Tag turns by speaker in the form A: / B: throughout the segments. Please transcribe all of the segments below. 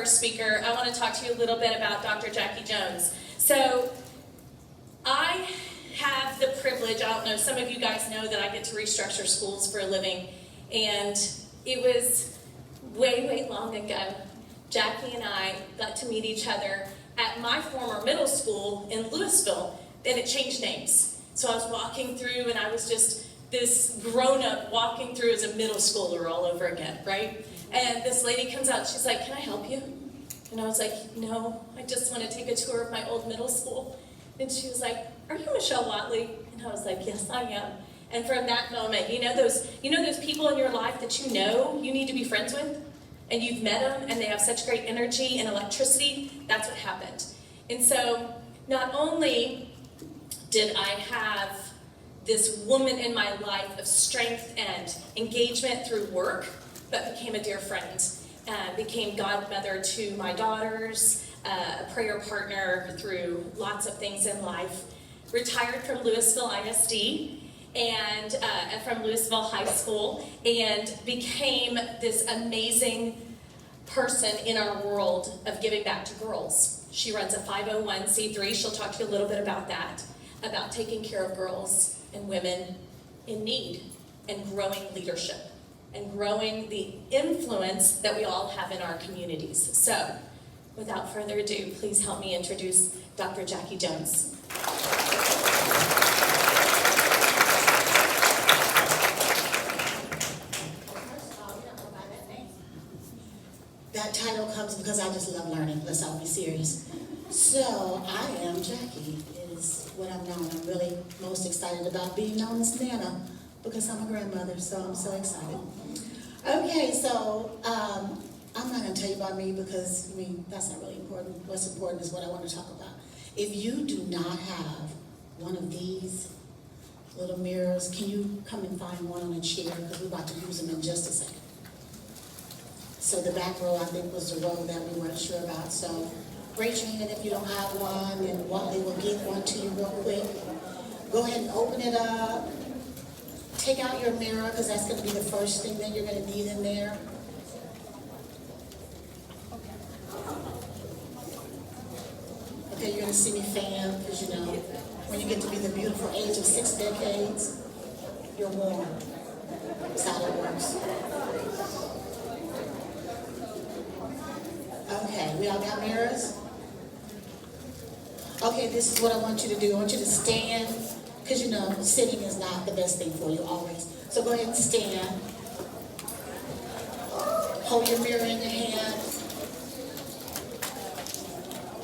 A: first speaker, I want to talk to you a little bit about Dr. Jackie Jones. So, I have the privilege, I don't know, some of you guys know that I get to restructure schools for a living, and it was way long ago. Jackie and I got to meet each other at my former middle school in Louisville. Then it changed names. So I was walking through and I was just this grown-up walking through as a middle schooler all over again, right? And this lady comes out, she's like, "Can I help you?" And I was like, "No, I just want to take a tour of my old middle school." And she was like, "Are you Michelle Watley?" And I was like, "Yes, I am." And from that moment, you know those people in your life that you know you need to be friends with? And you've met them and they have such great energy and electricity? That's what happened. And so, not only did I have this woman in my life of strength and engagement through work, but became a dear friend, became godmother to my daughters, a prayer partner through lots of things in life, retired from Louisville ISD and from Louisville High School, and became this amazing person in our world of giving back to girls. She runs a 501c3. She'll talk to you a little bit about that, about taking care of girls and women in need and growing leadership and growing the influence that we all have in our communities. So, without further ado, please help me introduce Dr. Jackie Jones.
B: That title comes because I just love learning. Let's all be serious. So, I am Jackie, is what I'm known. I'm really most excited about being known as Nana because I'm a grandmother, so I'm so excited. Okay, so I'm not going to tell you about me because, that's not really important. What's important is what I want to talk about. If you do not have one of these little mirrors, can you come and find one on a chair because we're about to use them in just a second. So the back row, I think, was the row that we weren't sure about. So raise your hand if you don't have one, and Watley will give one to you real quick. Go ahead and open it up. Take out your mirror, because that's going to be the first thing that you're going to need in there. Okay, you're going to see me fan, because you know, when you get to be the beautiful age of 6 decades, you're warm. That's how it works. Okay, we all got mirrors? Okay, this is what I want you to do. I want you to stand, because you know, sitting is not the best thing for you always. So go ahead and stand. Hold your mirror in your hand.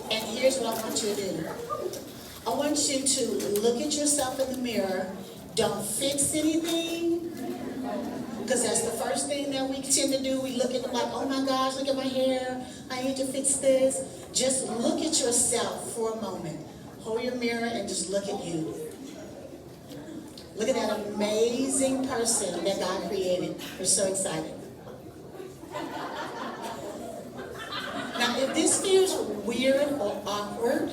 B: And here's what I want you to do. I want you to look at yourself in the mirror. Don't fix anything. Because that's the first thing that we tend to do. We look at them like, "Oh my gosh, look at my hair. I need to fix this." Just look at yourself for a moment. Hold your mirror and just look at you. Look at that amazing person that God created. We're so excited. Now, if this feels weird or awkward,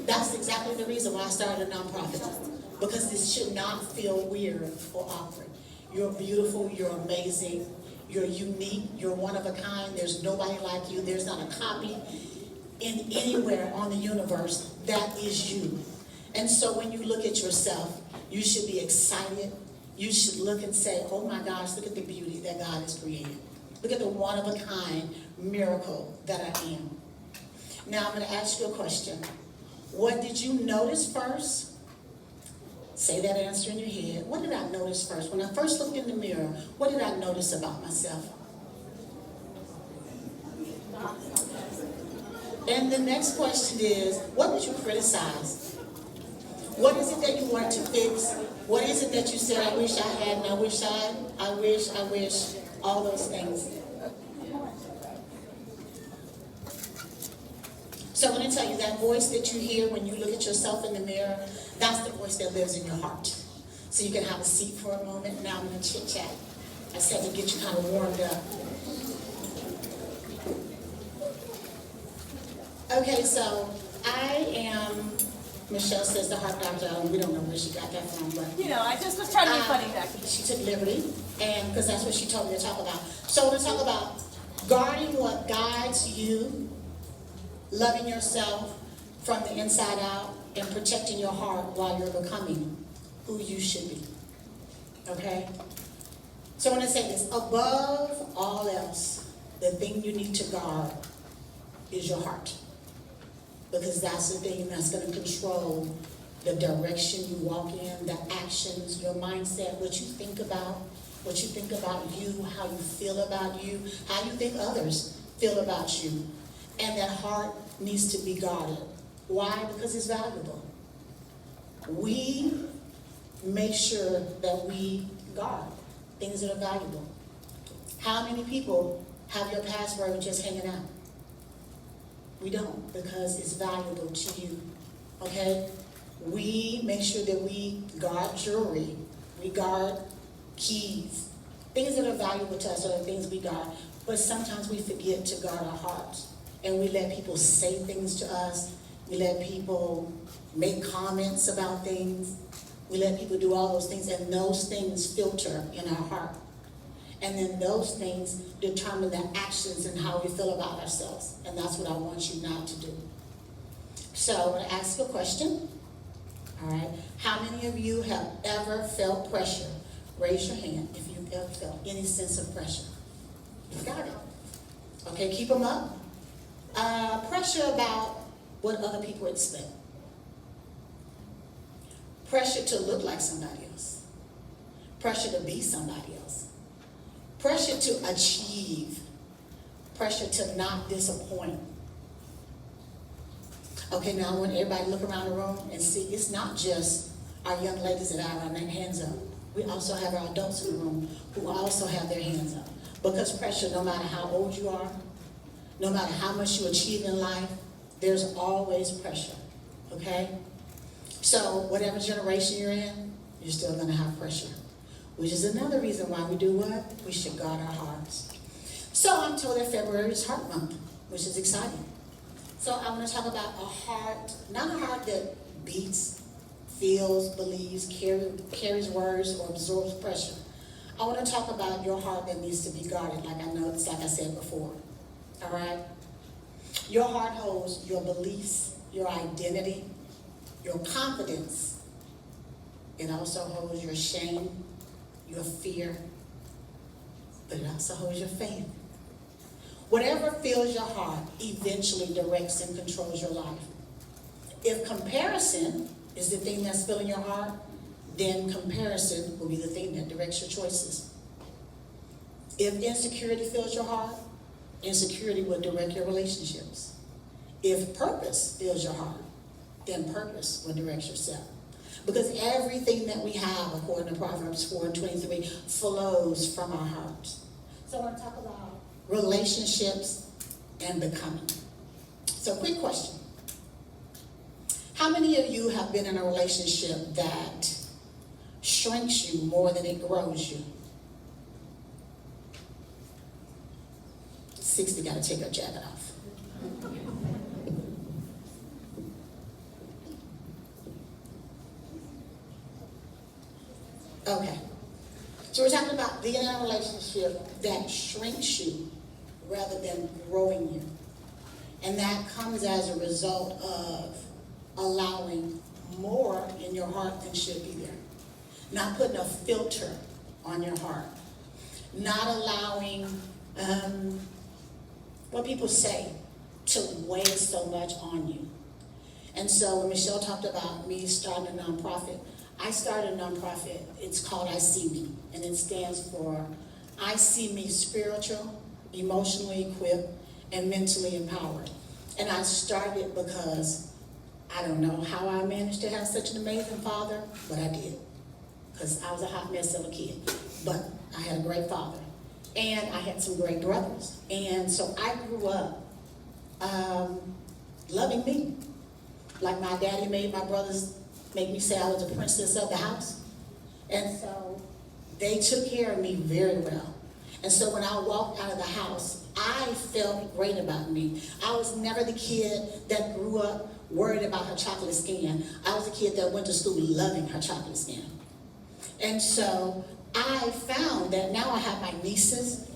B: that's exactly the reason why I started a nonprofit. Because this should not feel weird or awkward. You're beautiful, you're amazing, you're unique, you're one of a kind. There's nobody like you. There's not a copy in anywhere on the universe that is you. And so when you look at yourself, you should be excited. You should look and say, "Oh my gosh, look at the beauty that God has created. Look at the one of a kind miracle that I am." Now I'm going to ask you a question. What did you notice first? Say that answer in your head. What did I notice first? When I first looked in the mirror, what did I notice about myself? And the next question is, what did you criticize? What is it that you want to fix? What is it that you said, "I wish I had," and I wish, all those things. So I'm going to tell you, that voice that you hear when you look at yourself in the mirror, that's the voice that lives in your heart. So you can have a seat for a moment. Now I'm going to chit-chat. I said to get you kind of warmed up. Okay, so I am, Michelle says, the heart doctor. We don't know where she got that from, but
C: you know, I just was trying to be funny, Jackie.
B: she took liberty, and because that's what she told me to talk about. So we're going to talk about Guarding what guides you, loving yourself from the inside out, and protecting your heart while you're becoming who you should be. Okay? So I want to say this, above all else, the thing you need to guard is your heart. Because that's the thing that's going to control the direction you walk in, the actions, your mindset, what you think about you, how you feel about you, how you think others feel about you. And that heart needs to be guarded. Why? Because it's valuable. We make sure that we guard things that are valuable. How many people have your password just hanging out? We don't, because it's valuable to you. Okay? We make sure that we guard jewelry. We guard keys. Things that are valuable to us are the things we guard. But sometimes we forget to guard our hearts. And we let people say things to us. We let people make comments about things. We let people do all those things, and those things filter in our heart. And then those things determine the actions and how we feel about ourselves. And that's what I want you not to do. So I'm going to ask a question. All right. How many of you have ever felt pressure? Raise your hand if you've ever felt any sense of pressure. Got it. Okay, keep them up. Pressure about what other people expect. Pressure to look like somebody else. Pressure to be somebody else. Pressure to achieve. Pressure to not disappoint. Okay, now I want everybody to look around the room and see it's not just our young ladies that have our hands up. We also have our adults in the room who also have their hands up. Because pressure, no matter how old you are, no matter how much you achieve in life, there's always pressure, okay? So whatever generation you're in, you're still gonna have pressure. Which is another reason why we do what? We should guard our hearts. So I'm told that February is Heart Month, which is exciting. So I want to talk about a heart, not a heart that beats, feels, believes, carries words, or absorbs pressure. I want to talk about your heart that needs to be guarded, like I said before. All right? Your heart holds your beliefs, your identity, your confidence. It also holds your shame, your fear, but it also holds your faith. Whatever fills your heart eventually directs and controls your life. If comparison is the thing that's filling your heart, then comparison will be the thing that directs your choices. If insecurity fills your heart, insecurity will direct your relationships. If purpose fills your heart, then purpose will direct yourself. Because everything that we have, according to Proverbs 4:23, flows from our hearts. So I want to talk about relationships and becoming. So quick question. How many of you have been in a relationship that shrinks you more than it grows you? 60 got to take her jacket off. Okay. So we're talking about being in a relationship that shrinks you rather than growing you. And that comes as a result of allowing more in your heart than should be there. Not putting a filter on your heart. Not allowing what people say to weigh so much on you. And so when Michelle talked about me starting a nonprofit, I started a nonprofit. It's called I See Me, and it stands for I See Me Spiritual, Emotionally Equipped, and Mentally Empowered. And I started because I don't know how I managed to have such an amazing father, but I did. Because I was a hot mess of a kid. But I had a great father. And I had some great brothers. And so I grew up loving me. Like my daddy made my brothers make me say I was the princess of the house. And so they took care of me very well. And so when I walked out of the house, I felt great about me. I was never the kid that grew up worried about her chocolate skin. I was a kid that went to school loving her chocolate skin. And so I found that now I have my nieces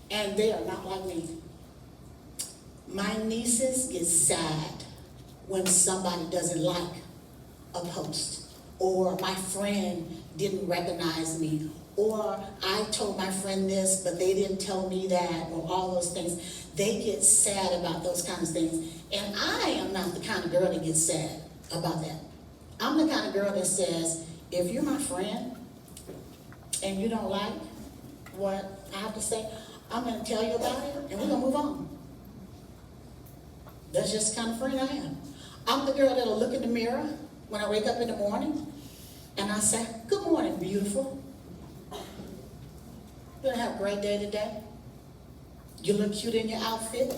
B: and they are not like me. My nieces get sad when somebody doesn't like a post, or my friend didn't recognize me, or I told my friend this, but they didn't tell me that, or all those things. They get sad about those kinds of things. And I am not the kind of girl that gets sad about that. I'm the kind of girl that says, if you're my friend and you don't like what I have to say, I'm going to tell you about it and we're going to move on. That's just the kind of friend I am. I'm the girl that'll look in the mirror when I wake up in the morning and I say, good morning, beautiful. You're going to have a great day today. You look cute in your outfit.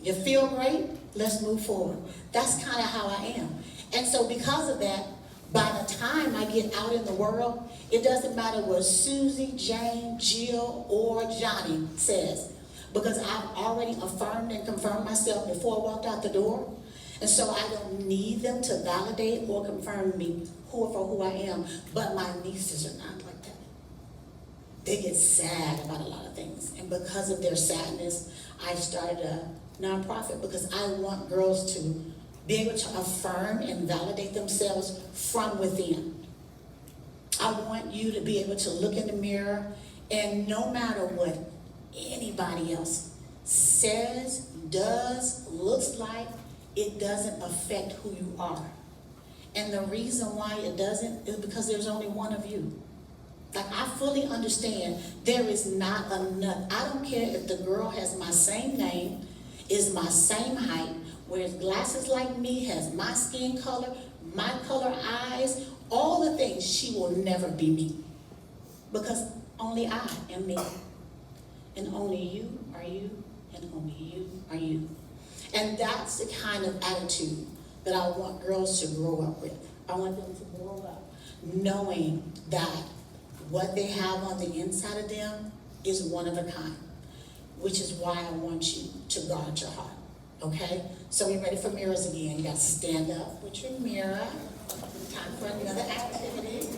B: You feel great. Let's move forward. That's kind of how I am. And so because of that, by the time I get out in the world, it doesn't matter what Susie, Jane, Jill, or Johnny says, because I've already affirmed and confirmed myself before I walked out the door. And so I don't need them to validate or confirm me for who I am. But my nieces are not like that. They get sad about a lot of things. And because of their sadness, I started a nonprofit because I want girls to be able to affirm and validate themselves from within. I want you to be able to look in the mirror and no matter what anybody else says, does, looks like, it doesn't affect who you are. And the reason why it doesn't is because there's only one of you. Like, I fully understand there is not enough. I don't care if the girl has my same name, is my same height, wears glasses like me, has my skin color, my color eyes, all the things. She will never be me. Because only I am me. And only you are you, and only you are you. And that's the kind of attitude that I want girls to grow up with. I want them to grow up knowing that what they have on the inside of them is one of a kind, which is why I want you to guard your heart, okay? So we ready for mirrors again. You got to stand up with your mirror. Time for another activity.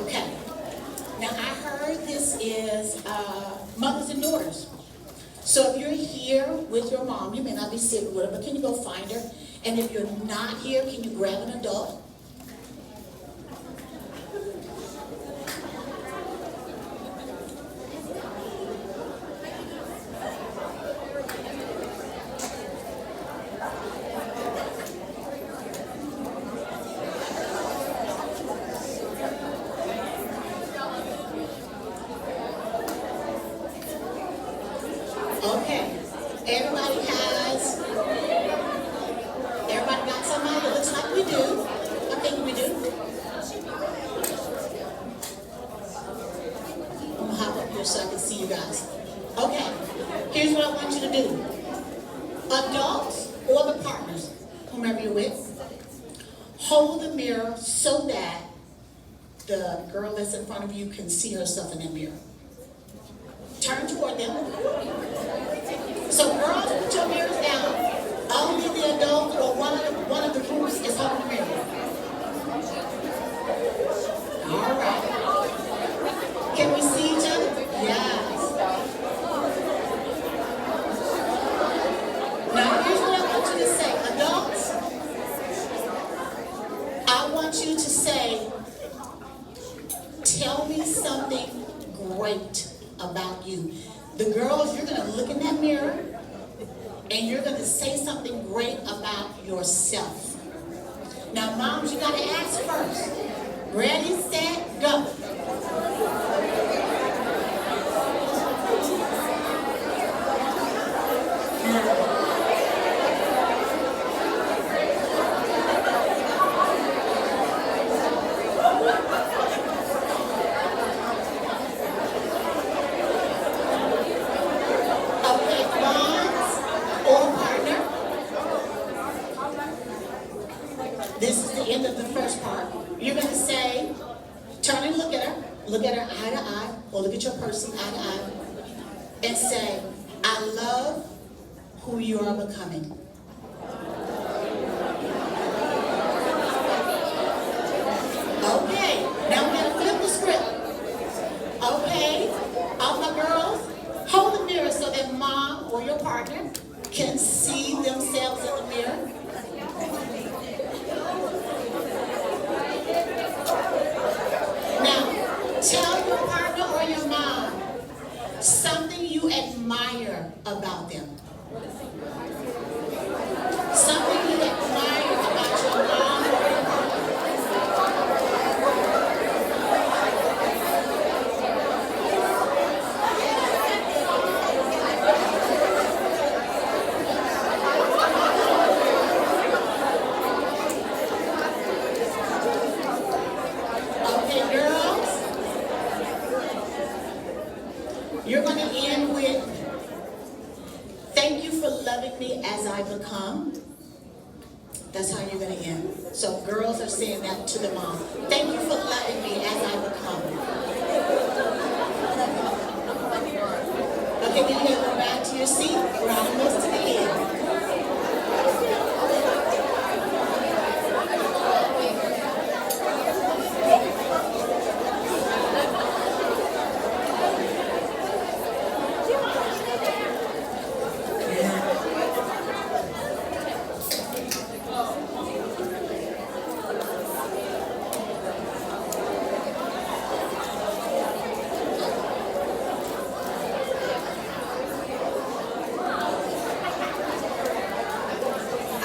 B: Okay. Now I heard this is mothers and daughters. So if you're here with your mom, you may not be sitting with her, but can you go find her? And if you're not here, can you grab an adult? Okay, everybody got somebody? It looks like we do. I think we do. I'm gonna hop up here so I can see you guys. Okay, here's what I want you to do. Adults or the partners, whomever you're with, hold the mirror so that the girl that's in front of you can see herself in that mirror. Turn toward them. So girls, put your mirrors down. Only the adult or one of the groups is holding the mirror. All right. Can we see each other? Yes. Now here's what I want you to say. Adults, I want you to say, tell me something great about you. The girls, you're going to look in that mirror and you're going to say something great about yourself. Now, moms, you got to ask first. Ready, set, go. This is the end of the first part. You're going to say, turn and look at her eye to eye, or look at your person eye to eye, and say, I love who you are becoming. Okay, now we're going to or your partner can see themselves in the mirror. Now, tell your partner or your mom something you admire about them. Something you admire about your mom or your partner. Okay, girls, you're going to end with, thank you for loving me as I become. That's how you're going to end. So girls are saying that to the mom. Thank you for loving me as I become. Okay, then you're going to go back to your seat. We're almost to the end.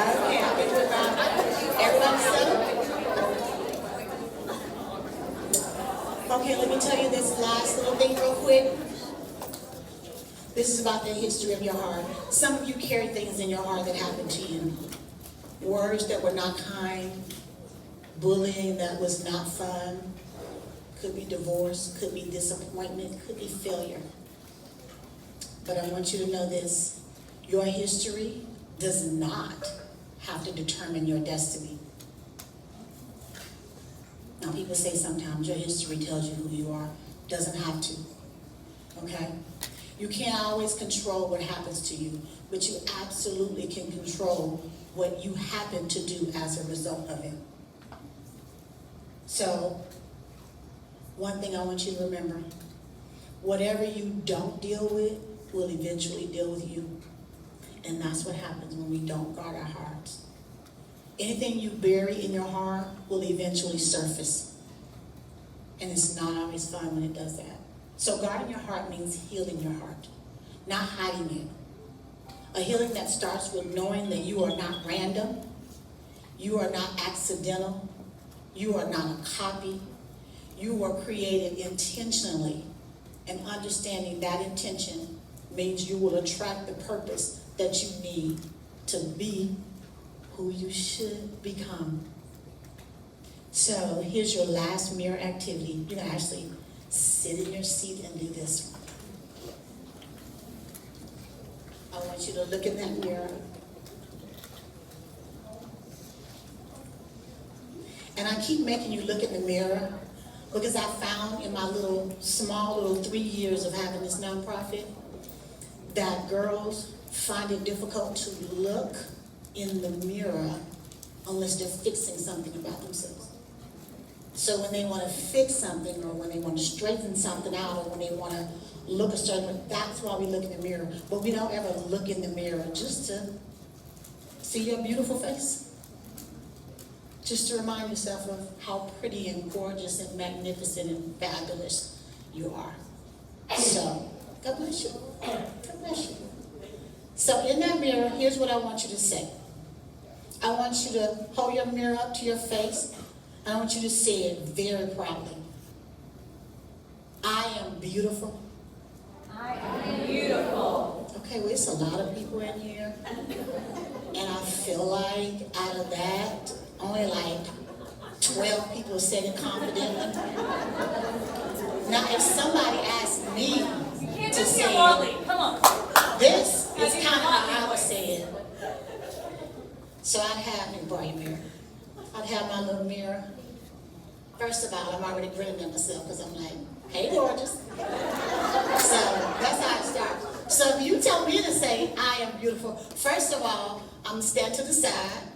B: Okay, I'll get to it now. Everybody settled? Okay, let me tell you this last little thing real quick. This is about the history of your heart. Some of you carry things in your heart that happened to you. Words that were not kind, bullying that was not fun, could be divorce, could be disappointment, could be failure. But I want you to know this, your history does not have to determine your destiny. Now people say sometimes your history tells you who you are. Doesn't have to, okay? You can't always control what happens to you, but you absolutely can control what you happen to do as a result of it. So, one thing I want you to remember, whatever you don't deal with will eventually deal with you. And that's what happens when we don't guard our hearts. Anything you bury in your heart will eventually surface. And it's not always fun when it does that. So guarding your heart means healing your heart, not hiding it. A healing that starts with knowing that you are not random, you are not accidental, you are not a copy. You were created intentionally, and understanding that intention means you will attract the purpose that you need to be who you should become. So here's your last mirror activity. You can actually sit in your seat and do this one. I want you to look in that mirror. And I keep making you look in the mirror because I found in my small 3 years of having this nonprofit that girls find it difficult to look in the mirror unless they're fixing something about themselves. So when they want to fix something, or when they want to straighten something out, or when they want to look a certain way, that's why we look in the mirror. But we don't ever look in the mirror just to see your beautiful face. Just to remind yourself of how pretty and gorgeous and magnificent and fabulous you are. So, God bless you. God bless you. So in that mirror, here's what I want you to say. I want you to hold your mirror up to your face. I want you to say it very proudly. I am beautiful.
C: I am beautiful.
B: Okay, well, it's a lot of people in here. And I feel like out of that, only like 12 people said it confidently. Now, if somebody asked me to say it,
C: Come on.
B: this is kind of how I would say it. So I'd have me borrow your mirror. I'd have my little mirror. First of all, I'm already grinning at myself because I'm like, hey, gorgeous. So that's how it starts. So if you tell me to say, I am beautiful, first of all, I'm going to stand to the side.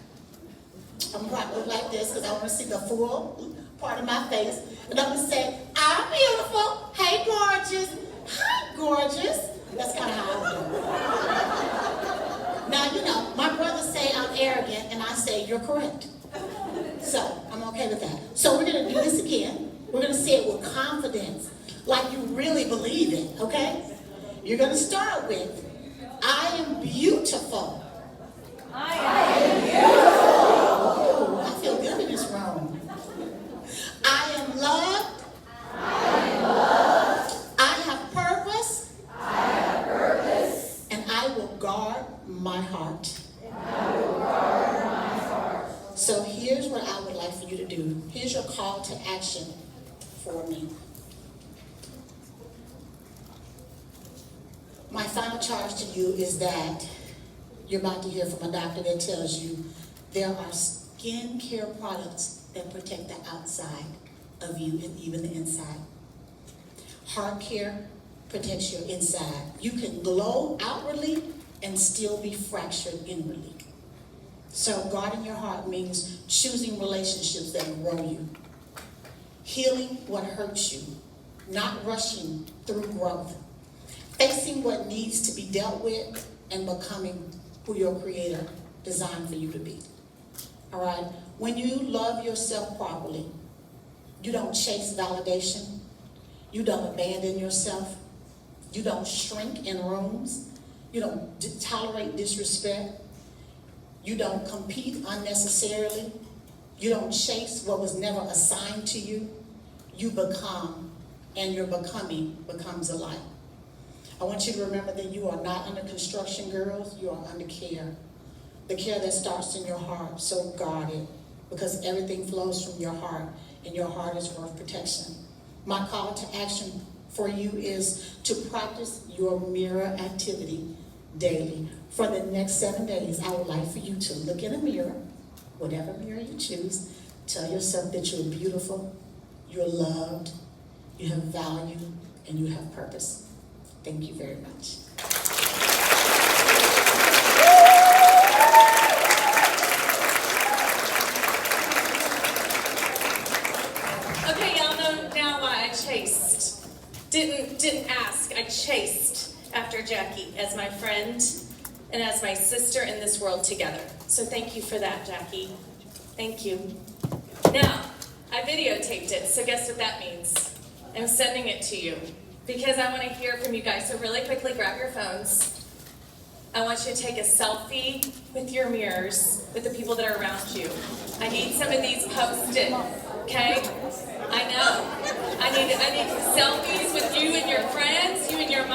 B: I'm probably look like this because I want to see the full part of my face. And I'm going to say, I'm beautiful. Hey, gorgeous. Hi, gorgeous. That's kind of how I do. you're correct. So, I'm okay with that. So we're gonna do this again. We're gonna say it with confidence, like you really believe it, okay? You're gonna start with, I am beautiful.
C: I am beautiful.
B: Ooh, I feel good in this room. I am loved.
C: I am loved.
B: I have purpose.
C: I have purpose.
B: And I will guard my heart.
C: And I will guard my heart.
B: So here's what I would like for you to do. Here's your call to action for me. My final charge to you is that you're about to hear from a doctor that tells you there are skincare products that protect the outside of you and even the inside. Heart care protects your inside. You can glow outwardly and still be fractured inwardly. So guarding your heart means choosing relationships that grow you, healing what hurts you, not rushing through growth, facing what needs to be dealt with, and becoming who your Creator designed for you to be. All right? When you love yourself properly, you don't chase validation, you don't abandon yourself, you don't shrink in rooms, you don't tolerate disrespect, you don't compete unnecessarily, you don't chase what was never assigned to you. You become, and your becoming becomes a light. I want you to remember that you are not under construction, girls. You are under care. The care that starts in your heart. So guard it, because everything flows from your heart, and your heart is worth protection. My call to action for you is to practice your mirror activity daily. For the next 7 days, I would like for you to look in a mirror, whatever mirror you choose, tell yourself that you're beautiful, you're loved, you have value, and you have purpose. Thank you very much.
A: Okay, y'all know now why I chased. Didn't ask. I chased after Jackie as my friend and as my sister in this world together. So thank you for that, Jackie. Thank you. Now, I videotaped it, so guess what that means? I'm sending it to you because I want to hear from you guys. So really quickly, grab your phones. I want you to take a selfie with your mirrors, with the people that are around you. I need some of these posted, okay? I know. I need selfies with you and your friends, you and your